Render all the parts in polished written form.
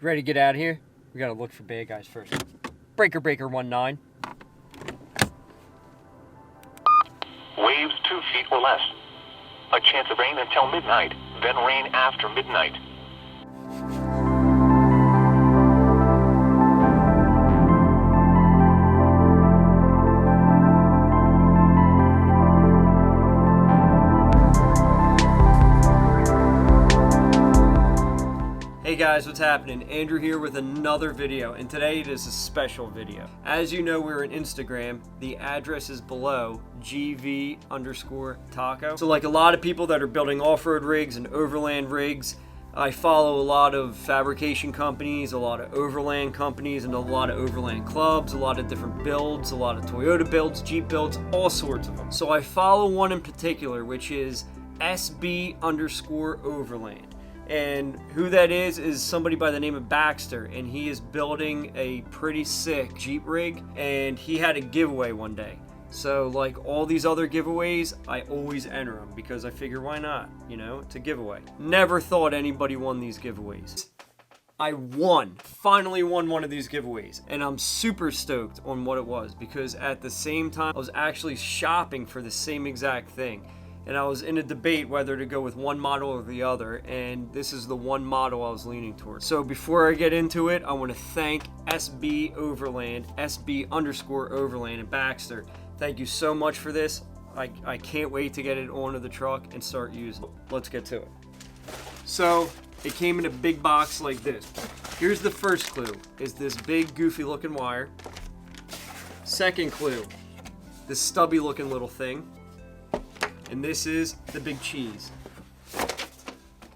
Ready to get out of here? We gotta look for bad guys first. Breaker 19. Waves 2 feet or less. A chance of rain until midnight, then rain after midnight. Hey guys, what's happening? Andrew here with another video, and today it is a special video. As you know, we're on Instagram. The address is below, GV_Taco. So like a lot of people that are building off-road rigs and overland rigs, I follow a lot of fabrication companies, a lot of overland companies, and a lot of overland clubs, a lot of different builds, a lot of Toyota builds, Jeep builds, all sorts of them. So I follow one in particular, which is SB_Overland. And who that is somebody by the name of Baxter, and he is building a pretty sick Jeep rig, and he had a giveaway one day. So like all these other giveaways, I always enter them because I figure why not, you know, it's a giveaway. Never thought anybody won these giveaways. I finally won one of these giveaways, and I'm super stoked on what it was because at the same time I was actually shopping for the same exact thing. And I was in a debate whether to go with one model or the other, and this is the one model I was leaning towards. So before I get into it, I want to thank SB_Overland and Baxter. Thank you so much for this. I can't wait to get it onto the truck and start using it. Let's get to it. So it came in a big box like this. Here's the first clue, is this big goofy looking wire. Second clue, this stubby looking little thing. And this is the big cheese.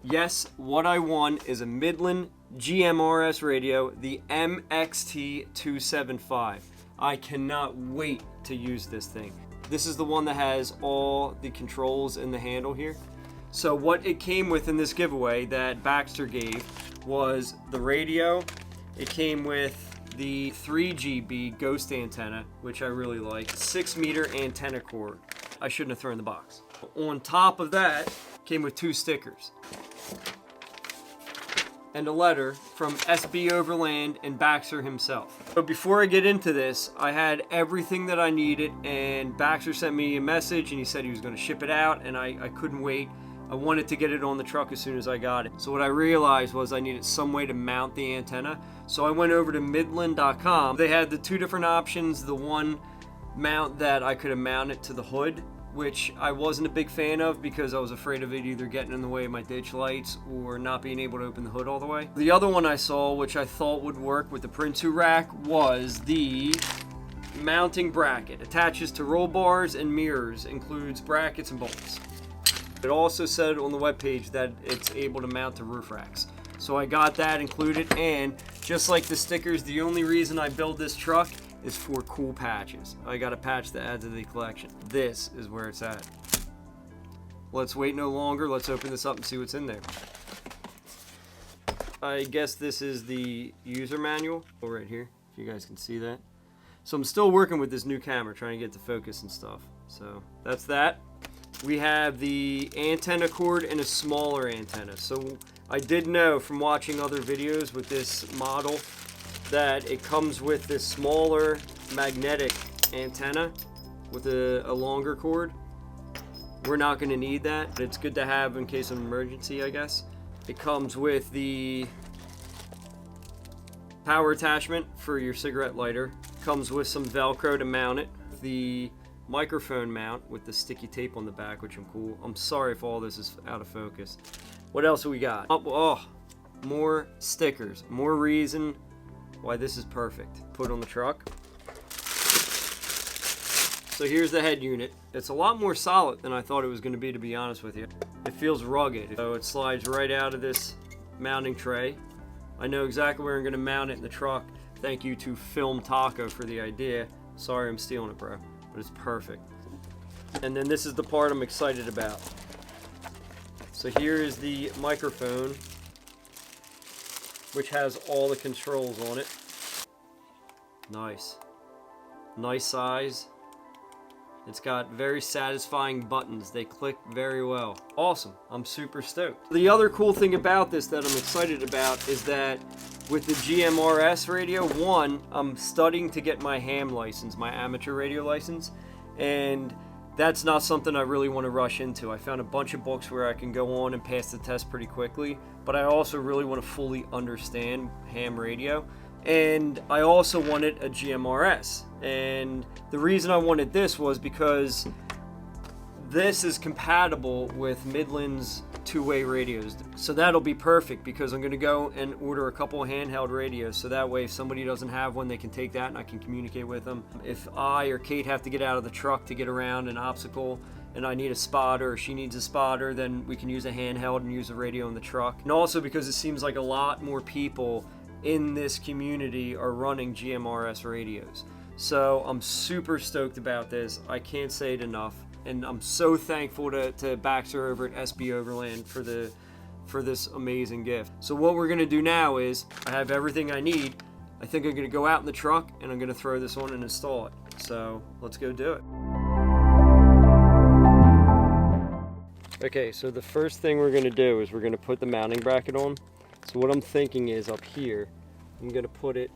Yes, what I won is a Midland GMRS radio, the MXT275. I cannot wait to use this thing. This is the one that has all the controls in the handle here. So what it came with in this giveaway that Baxter gave was the radio. It came with the 3GB ghost antenna, which I really like, 6-meter antenna cord. I shouldn't have thrown the box. On top of that, came with 2 stickers. And a letter from SB_Overland and Baxter himself. So before I get into this, I had everything that I needed, and Baxter sent me a message and he said he was going to ship it out, and I couldn't wait. I wanted to get it on the truck as soon as I got it. So what I realized was I needed some way to mount the antenna. So I went over to Midland.com. They had the 2 different options. The one mount that I could have mounted to the hood, which I wasn't a big fan of because I was afraid of it either getting in the way of my ditch lights or not being able to open the hood all the way. The other one I saw, which I thought would work with the Prinsu rack, was the mounting bracket. Attaches to roll bars and mirrors, includes brackets and bolts. It also said on the webpage that it's able to mount to roof racks. So I got that included, and just like the stickers, the only reason I build this truck is for cool patches. I got a patch to add to the collection. This is where it's at. Let's wait no longer. Let's open this up and see what's in there. I guess this is the user manual right here, if you guys can see that. So I'm still working with this new camera, trying to get the focus and stuff. So that's that. We have the antenna cord and a smaller antenna. So I did know from watching other videos with this model that it comes with this smaller magnetic antenna with a longer cord. We're not going to need that, but it's good to have in case of an emergency, I guess. It comes with the power attachment for your cigarette lighter. Comes with some Velcro to mount it. The microphone mount with the sticky tape on the back, which I'm cool. I'm sorry if all this is out of focus. What else do we got? Oh, more stickers. More reason why this is perfect. Put on the truck. So here's the head unit. It's a lot more solid than I thought it was going to be honest with you. It feels rugged. So it slides right out of this mounting tray. I know exactly where I'm going to mount it in the truck. Thank you to Film Taco for the idea. Sorry I'm stealing it, bro, but it's perfect. And then this is the part I'm excited about. So here is the microphone, which has all the controls on it. Nice size. It's got very satisfying buttons. They click very well. Awesome. I'm super stoked. The other cool thing about this that I'm excited about is that with the GMRS radio, one, I'm studying to get my ham license, my amateur radio license, and that's not something I really want to rush into. I found a bunch of books where I can go on and pass the test pretty quickly, but I also really want to fully understand ham radio. And I also wanted a GMRS. And the reason I wanted this was because this is compatible with Midland's two-way radios. So that'll be perfect because I'm going to go and order a couple of handheld radios. So that way if somebody doesn't have one, they can take that and I can communicate with them. If I or Kate have to get out of the truck to get around an obstacle and I need a spotter or she needs a spotter, then we can use a handheld and use a radio in the truck. And also because it seems like a lot more people in this community are running GMRS radios. So I'm super stoked about this. I can't say it enough. And I'm so thankful to Baxter over at SB Overland for this amazing gift. So what we're gonna do now is, I have everything I need. I think I'm gonna go out in the truck and I'm gonna throw this on and install it. So let's go do it. Okay, so the first thing we're gonna do is we're gonna put the mounting bracket on. So what I'm thinking is up here, I'm gonna put it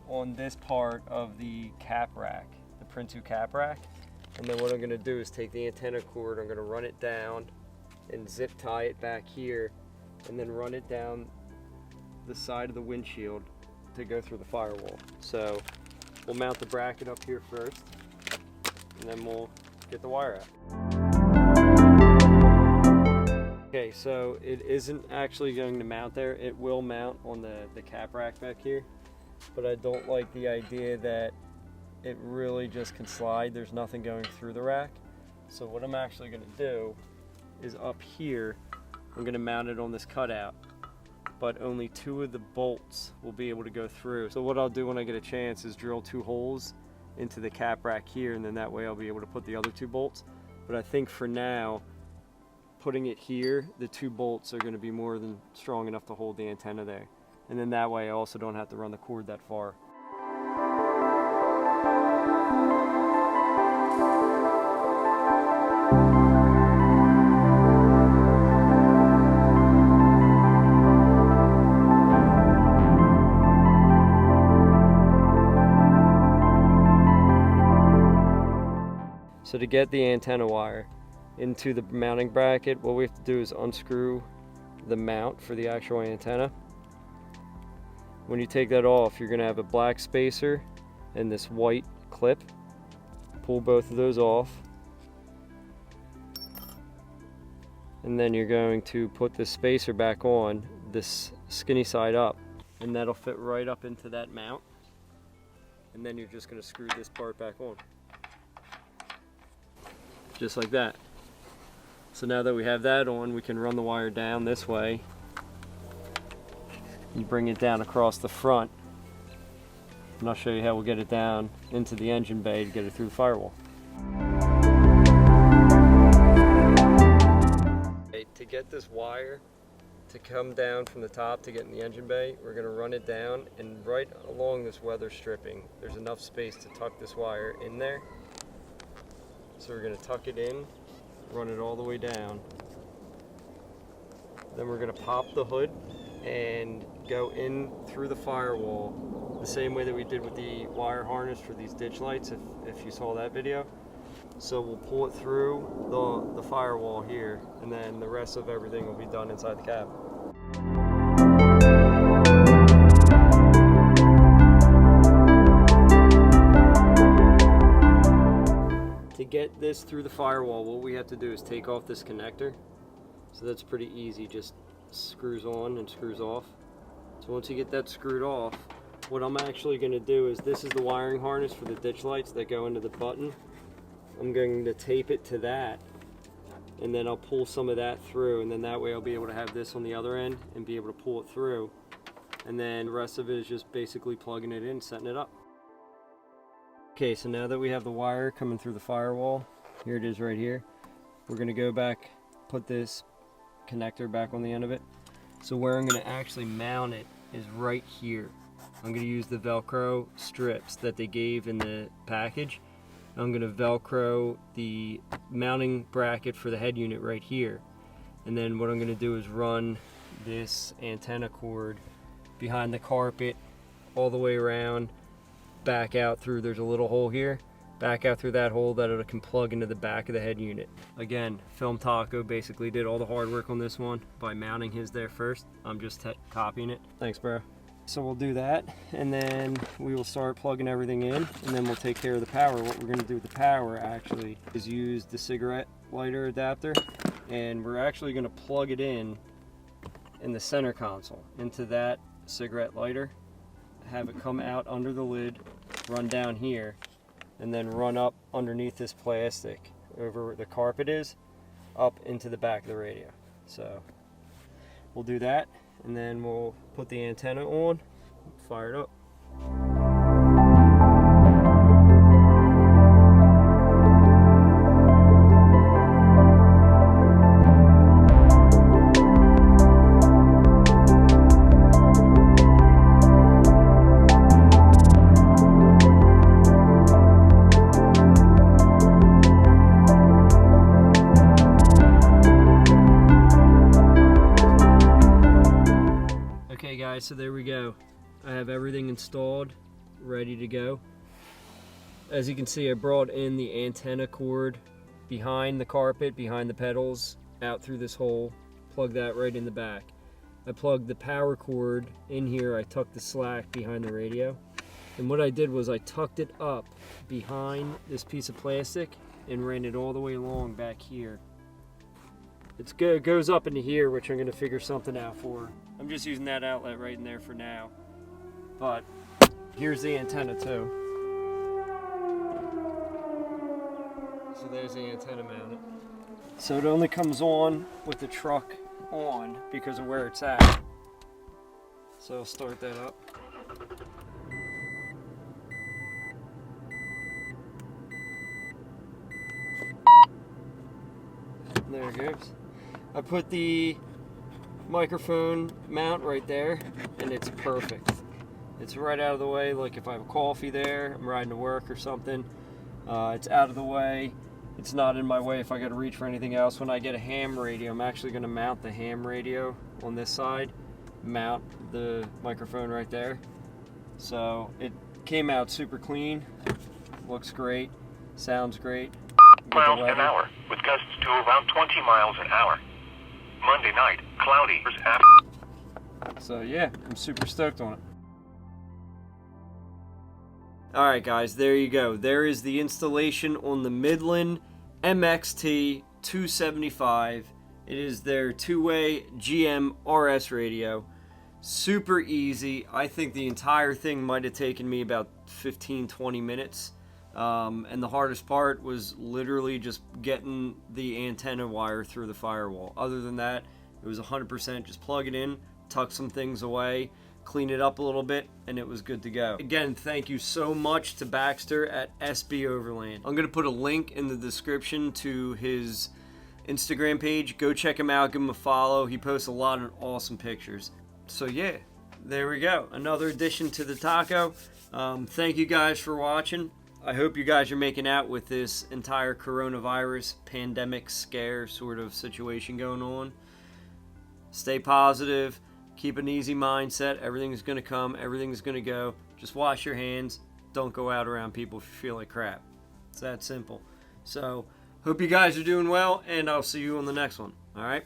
on this part of the cap rack, the Prince2 cap rack. And then what I'm gonna do is take the antenna cord, I'm gonna run it down and zip tie it back here and then run it down the side of the windshield to go through the firewall. So we'll mount the bracket up here first and then we'll get the wire out. Okay, so it isn't actually going to mount there. It will mount on the cap rack back here, but I don't like the idea that it really just can slide. There's nothing going through the rack. So what I'm actually gonna do is up here, I'm gonna mount it on this cutout, but only 2 of the bolts will be able to go through. So what I'll do when I get a chance is drill 2 holes into the cap rack here, and then that way I'll be able to put the other 2 bolts. But I think for now, putting it here, the 2 bolts are gonna be more than strong enough to hold the antenna there. And then that way I also don't have to run the cord that far. So to get the antenna wire into the mounting bracket, what we have to do is unscrew the mount for the actual antenna. When you take that off, you're going to have a black spacer and this white clip. Pull both of those off. And then you're going to put the spacer back on, this skinny side up, and that'll fit right up into that mount. And then you're just going to screw this part back on. Just like that. So now that we have that on, we can run the wire down this way. You bring it down across the front, and I'll show you how we'll get it down into the engine bay to get it through the firewall. Okay, to get this wire to come down from the top to get in the engine bay, we're going to run it down, and right along this weather stripping, there's enough space to tuck this wire in there. So we're going to tuck it in, run it all the way down. Then we're going to pop the hood and go in through the firewall the same way that we did with the wire harness for these ditch lights, if you saw that video. So we'll pull it through the firewall here, and then the rest of everything will be done inside the cab. To get this through the firewall, what we have to do is take off this connector. So that's pretty easy, just screws on and screws off. So once you get that screwed off, what I'm actually going to do is, this is the wiring harness for the ditch lights that go into the button. I'm going to tape it to that, and then I'll pull some of that through, and then that way I'll be able to have this on the other end and be able to pull it through. And then the rest of it is just basically plugging it in, setting it up. Okay, so now that we have the wire coming through the firewall, here it is right here. We're going to go back, put this connector back on the end of it. So where I'm going to actually mount it is right here. I'm going to use the Velcro strips that they gave in the package. I'm going to Velcro the mounting bracket for the head unit right here. And then what I'm going to do is run this antenna cord behind the carpet all the way around, back out through, there's a little hole here, back out through that hole that it can plug into the back of the head unit. Again, Film Taco basically did all the hard work on this one by mounting his there first. I'm just copying it. Thanks, bro. So we'll do that, and then we will start plugging everything in, and then we'll take care of the power. What we're gonna do with the power actually is use the cigarette lighter adapter, and we're actually gonna plug it in the center console into that cigarette lighter, have it come out under the lid, run down here, and then run up underneath this plastic over where the carpet is, up into the back of the radio. So we'll do that, and then we'll put the antenna on, fire it up. Okay guys, so there we go. I have everything installed, ready to go. As you can see, I brought in the antenna cord behind the carpet, behind the pedals, out through this hole, plug that right in the back. I plugged the power cord in here, I tucked the slack behind the radio. And what I did was I tucked it up behind this piece of plastic and ran it all the way along back here. It goes up into here, which I'm going to figure something out for. I'm just using that outlet right in there for now. But here's the antenna too. So there's the antenna mounted. So it only comes on with the truck on because of where it's at. So I'll start that up. There it goes. I put the microphone mount right there, and it's perfect. It's right out of the way, like if I have a coffee there, I'm riding to work or something, it's out of the way. It's not in my way if I got to reach for anything else. When I get a ham radio, I'm actually going to mount the ham radio on this side, mount the microphone right there. So it came out super clean, looks great, sounds great. Miles an hour, with gusts to around 20 miles an hour. Monday night, cloudy. So yeah, I'm super stoked on it. Alright guys, there you go. There is the installation on the Midland MXT 275. It is their two-way GM RS radio. Super easy. I think the entire thing might have taken me about 15-20 minutes. And the hardest part was literally just getting the antenna wire through the firewall. Other than that, it was 100% just plug it in, tuck some things away, clean it up a little bit, and it was good to go. Again, thank you so much to Baxter at SB Overland. I'm going to put a link in the description to his Instagram page. Go check him out, give him a follow. He posts a lot of awesome pictures. So yeah, there we go. Another addition to the taco. Thank you guys for watching. I hope you guys are making out with this entire coronavirus pandemic scare sort of situation going on. Stay positive. Keep an easy mindset. Everything's going to come. Everything's going to go. Just wash your hands. Don't go out around people if you feel like crap. It's that simple. So, hope you guys are doing well, and I'll see you on the next one. All right?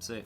See ya.